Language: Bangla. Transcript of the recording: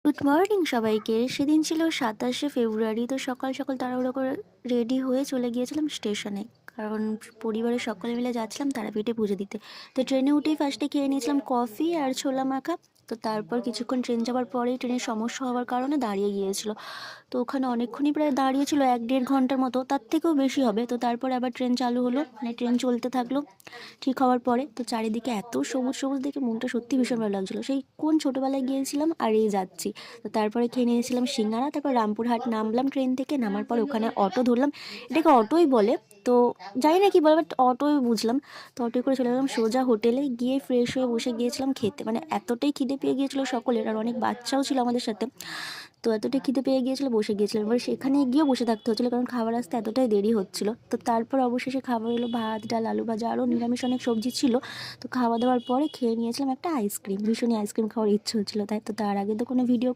গুড মর্নিং সবাইকে। সেদিন ছিল 27শে ফেব্রুয়ারি। তো সকাল সকাল তাড়াহুড়ো করে রেডি হয়ে চলে গিয়েছিলাম স্টেশনে, কারণ পরিবারের সকলে মিলে যাচ্ছিলাম তারাপীঠে পুজো দিতে। তো ট্রেনে উঠেই ফার্স্টে খেয়ে নিয়েছিলাম কফি আর ছোলা মাখা। তো তারপর কিছুক্ষণ ট্রেন যাওয়ার পরেই ট্রেনের সমস্যা হওয়ার কারণে দাঁড়িয়ে গিয়েছিল। তো ওখানে অনেকক্ষণই প্রায় দাঁড়িয়েছিল, 1-1.5 ঘন্টার মতো, তার থেকেও বেশি হবে। তো তারপর আবার ট্রেন চালু হলো, মানে ট্রেন চলতে থাকলো। ঠিক হওয়ার পরে তো চারিদিকে এত সবুজ সবুজ দেখে মনটা সত্যি ভীষণ ভালো লাগছিলো, সেই কোন ছোটোবেলায় গিয়েছিলাম আর এই যাচ্ছি। তো তারপরে খেয়ে নিয়েছিলাম সিঙ্গারা, তারপর রামপুরহাট নামলাম ট্রেন থেকে। নামার পর ওখানে অটো ধরলাম, এটাকে অটোই বলে। তো জানি না কি বলে, বাট অটোই বুঝলাম। তো অটোয় করে চলে গেলাম সোজা হোটেলে, গিয়ে ফ্রেশ হয়ে বসে গিয়েছিলাম খেতে। মানে এতটাই খিদে পেয়ে গিয়েছিলো সকলের, আর অনেক বাচ্চাও ছিল আমাদের সাথে। তো এতটাই খিদে পেয়ে গিয়েছিলো, বসে গিয়েছিলাম। এবার সেখানে গিয়েও বসে থাকতে হচ্ছিলো, কারণ খাবার আসতে এতটাই দেরি হচ্ছিলো। তো তারপর অবশেষে খাবার এলো, ভাত, ডাল, আলু ভাজা, আরও নিরামিষ অনেক সবজি ছিল। তো খাওয়া দাওয়ার পরে খেয়ে নিয়েছিলাম একটা আইসক্রিম। ভীষণই আইসক্রিম খাওয়ার ইচ্ছে হচ্ছিলো, তাই তো তার আগে তো কোনো ভিডিও